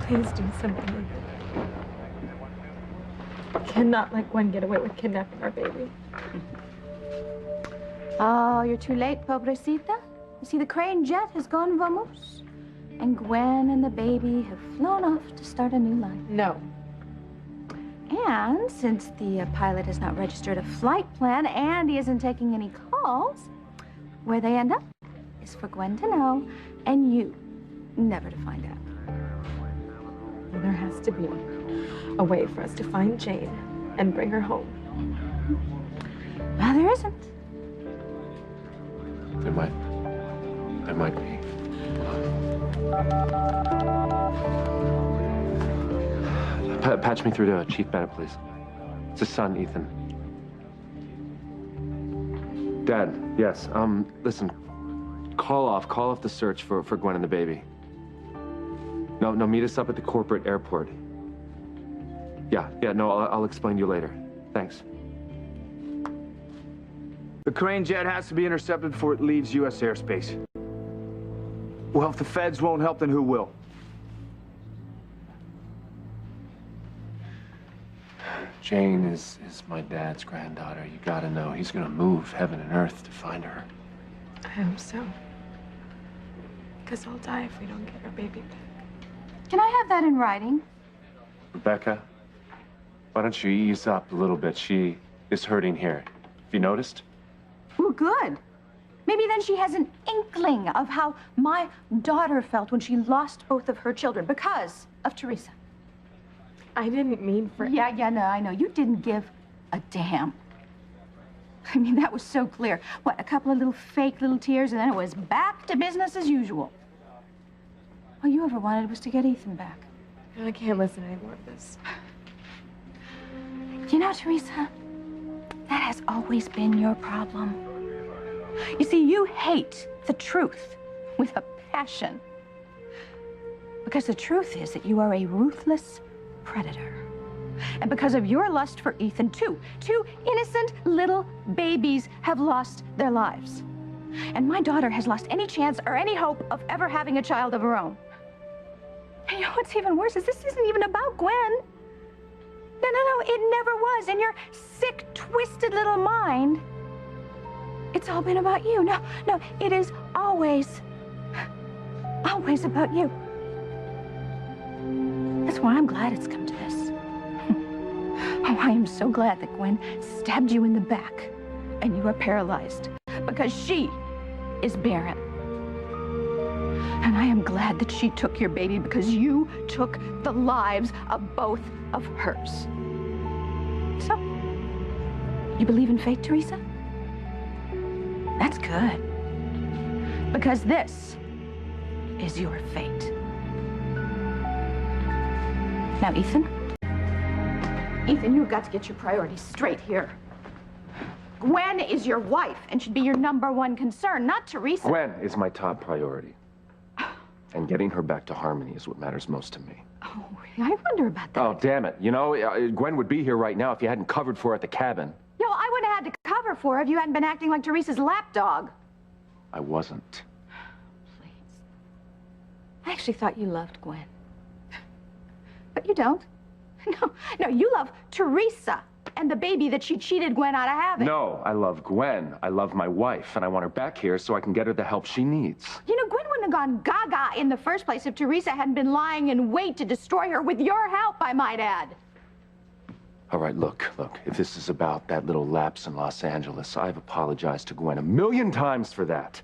Please do something with it. Cannot let Gwen get away with kidnapping our baby. Oh, you're too late, pobrecita. You see, the Crane jet has gone vamos. And Gwen and the baby have flown off to start a new life. No. And since the pilot has not registered a flight plan and he isn't taking any calls, where they end up is for Gwen to know and you never to find out. Well, there has to be a way for us to find Jane and bring her home. Well, there isn't. There might be. Patch me through to Chief Bennett, please. It's his son, Ethan. Dad, yes. Listen. Call off the search for Gwen and the baby. No, meet us up at the corporate airport. Yeah, no, I'll explain to you later. Thanks. The Crane jet has to be intercepted before it leaves U.S. airspace. Well, if the feds won't help, then who will? Jane is my dad's granddaughter. You gotta know he's gonna move heaven and earth to find her. I hope so. Because I'll die if we don't get our baby back. Can I have that in writing? Rebecca, why don't you ease up a little bit? She is hurting here. Have you noticed? Oh, good. Maybe then she has an inkling of how my daughter felt when she lost both of her children because of Teresa. I didn't mean for... Yeah, no, I know. You didn't give a damn. I mean, that was so clear. What, a couple of fake little tears, and then it was back to business as usual. All you ever wanted was to get Ethan back. I can't listen to any more of this. You know, Teresa, that has always been your problem. You see, you hate the truth with a passion. Because the truth is that you are a ruthless predator. And because of your lust for Ethan, two innocent little babies have lost their lives. And my daughter has lost any chance or any hope of ever having a child of her own. And you know what's even worse is this isn't even about Gwen. No, it never was. In your sick, twisted little mind, it's all been about you. No, it is always about you. That's why I'm glad it's come to this. Oh, I am so glad that Gwen stabbed you in the back and you are paralyzed because she is barren. And I am glad that she took your baby because you took the lives of both of hers. So, you believe in fate, Teresa? That's good. Because this is your fate. Now, Ethan, you've got to get your priorities straight here. Gwen is your wife and should be your #1 concern, not Teresa. Gwen is my top priority. And getting her back to Harmony is what matters most to me. Oh, I wonder about that. Oh, damn it. You know, Gwen would be here right now if you hadn't covered for her at the cabin. No, I wouldn't have had to cover for her if you hadn't been acting like Teresa's lapdog. I wasn't. Please. I actually thought you loved Gwen. But you don't. No, you love Teresa and the baby that she cheated Gwen out of having. No, I love Gwen. I love my wife, and I want her back here so I can get her the help she needs. You know, Gwen wouldn't have gone gaga in the first place if Teresa hadn't been lying in wait to destroy her with your help, I might add. All right, look, if this is about that little lapse in Los Angeles, I've apologized to Gwen 1,000,000 times for that.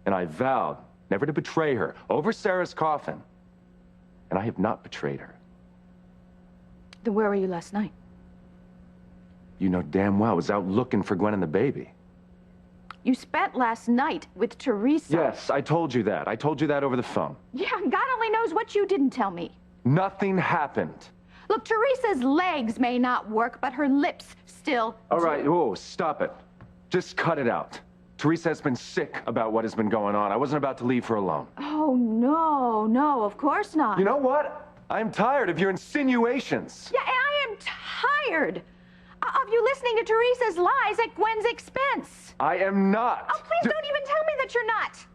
And I vowed never to betray her over Sarah's coffin. And I have not betrayed her. Then where were you last night? You know damn well I was out looking for Gwen and the baby. You spent last night with Teresa. Yes, I told you that. I told you that over the phone. Yeah, God only knows what you didn't tell me. Nothing happened. Look, Teresa's legs may not work, but her lips still All do. right, whoa, stop it. Just cut it out. Teresa has been sick about what has been going on. I wasn't about to leave her alone. Oh, no, of course not. You know what? I'm tired of your insinuations. Yeah, and I am tired of you listening to Teresa's lies at Gwen's expense. I am not. Oh, please don't even tell me that you're not.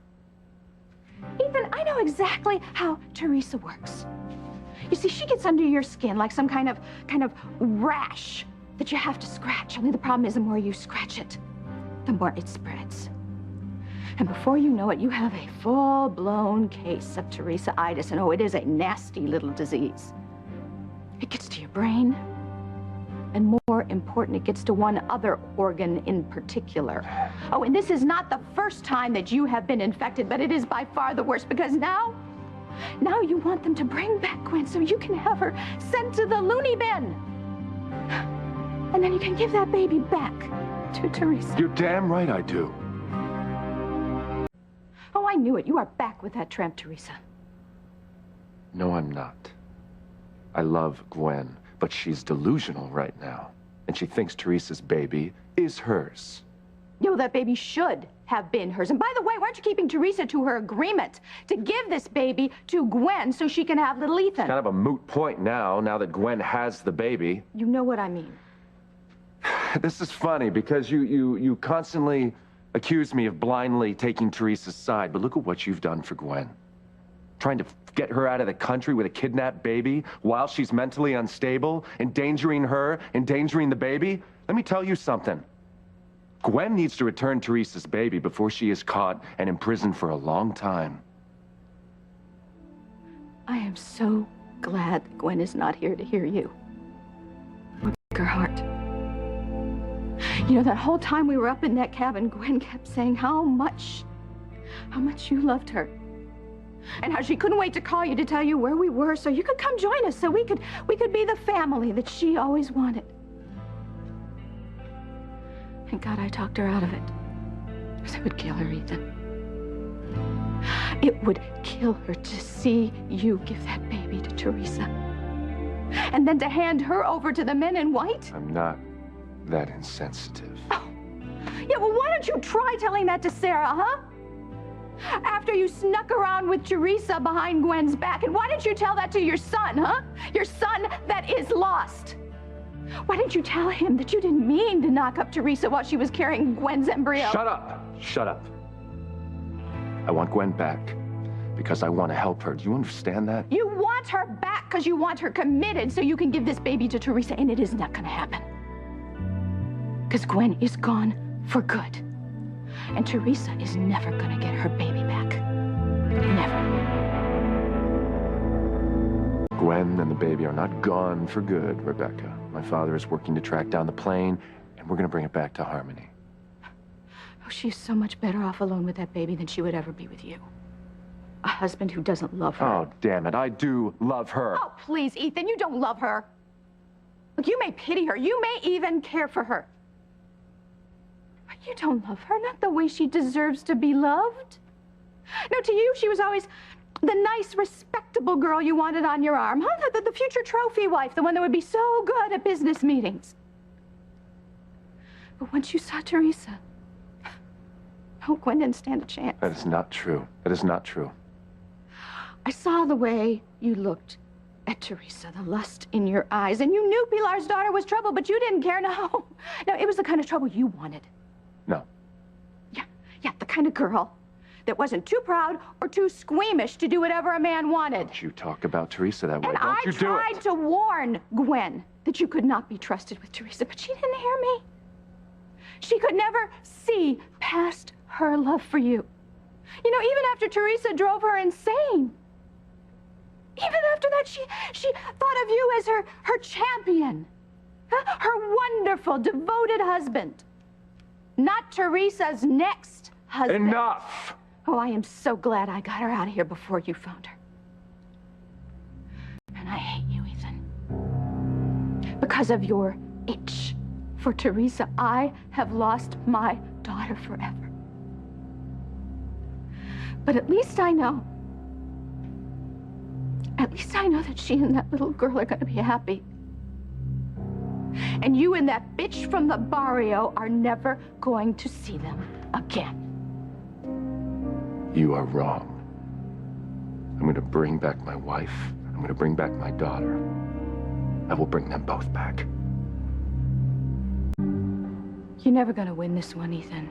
Ethan, I know exactly how Teresa works. You see, she gets under your skin like some kind of rash that you have to scratch. Only the problem is the more you scratch it, the more it spreads. And before you know it, you have a full-blown case of Teresa-itis. And oh, it is a nasty little disease. It gets to your brain. And more important, it gets to one other organ in particular. Oh, and this is not the first time that you have been infected, but it is by far the worst, because now you want them to bring back Gwen so you can have her sent to the loony bin. And then you can give that baby back to Teresa. You're damn right I do. Oh, I knew it. You are back with that tramp, Teresa. No, I'm not. I love Gwen, but she's delusional right now. And she thinks Teresa's baby is hers. You know, that baby should have been hers. And by the way, why aren't you keeping Teresa to her agreement to give this baby to Gwen so she can have little Ethan? Kind of a moot point now that Gwen has the baby. You know what I mean. This is funny because you constantly accuse me of blindly taking Teresa's side, but look at what you've done for Gwen. Trying to get her out of the country with a kidnapped baby while she's mentally unstable, endangering her, endangering the baby. Let me tell you something. Gwen needs to return Teresa's baby before she is caught and imprisoned for a long time. I am so glad that Gwen is not here to hear you. It would break her heart. You know, that whole time we were up in that cabin, Gwen kept saying how much you loved her. And how she couldn't wait to call you to tell you where we were so you could come join us, so we could be the family that she always wanted. Thank God I talked her out of it. Because it would kill her, Ethan. It would kill her to see you give that baby to Teresa. And then to hand her over to the men in white. I'm not that insensitive. Oh. Yeah, well, why don't you try telling that to Sarah, huh? After you snuck around with Teresa behind Gwen's back. And why didn't you tell that to your son, huh? Your son that is lost. Why didn't you tell him that you didn't mean to knock up Teresa while she was carrying Gwen's embryo? Shut up! Shut up. I want Gwen back because I want to help her. Do you understand that? You want her back because you want her committed so you can give this baby to Teresa, and it is not going to happen. Because Gwen is gone for good. And Teresa is never going to get her baby back. Never. Gwen and the baby are not gone for good, Rebecca. My father is working to track down the plane, and we're going to bring it back to Harmony. Oh, she's so much better off alone with that baby than she would ever be with you. A husband who doesn't love her. Oh, damn it. I do love her. Oh, please, Ethan, you don't love her. Look, you may pity her. You may even care for her. But you don't love her, not the way she deserves to be loved. No, to you, she was always the nice, respectable girl you wanted on your arm, huh? The future trophy wife, the one that would be so good at business meetings. But once you saw Teresa, oh, Gwen didn't stand a chance. That is not true. That is not true. I saw the way you looked at Teresa, the lust in your eyes, and you knew Pilar's daughter was trouble, but you didn't care. No, it was the kind of trouble you wanted. No. Yeah, the kind of girl that wasn't too proud or too squeamish to do whatever a man wanted. Don't you talk about Teresa that way. And Don't you do it. I tried to warn Gwen that you could not be trusted with Teresa, but she didn't hear me. She could never see past her love for you. You know, even after Teresa drove her insane, even after that, she thought of you as her champion, her wonderful, devoted husband, not Teresa's next husband. Enough! Oh, I am so glad I got her out of here before you found her. And I hate you, Ethan. Because of your itch for Teresa, I have lost my daughter forever. But at least I know that she and that little girl are going to be happy. And you and that bitch from the barrio are never going to see them again. You are wrong. I'm going to bring back my wife. I'm going to bring back my daughter. I will bring them both back. You're never going to win this one, Ethan.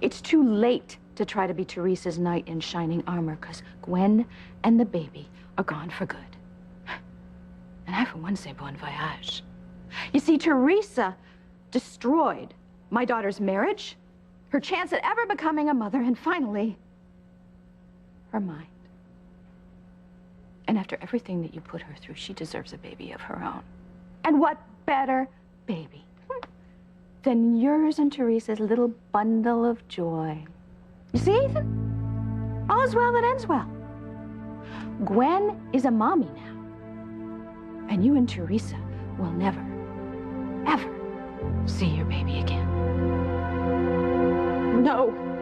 It's too late to try to be Teresa's knight in shining armor, because Gwen and the baby are gone for good. And I, for one, say bon voyage. You see, Teresa destroyed my daughter's marriage, her chance at ever becoming a mother, and finally, her mind. And after everything that you put her through, she deserves a baby of her own. And what better baby than yours and Teresa's little bundle of joy? You see, Ethan? All's well that ends well. Gwen is a mommy now. And you and Teresa will never, ever see your baby again. No.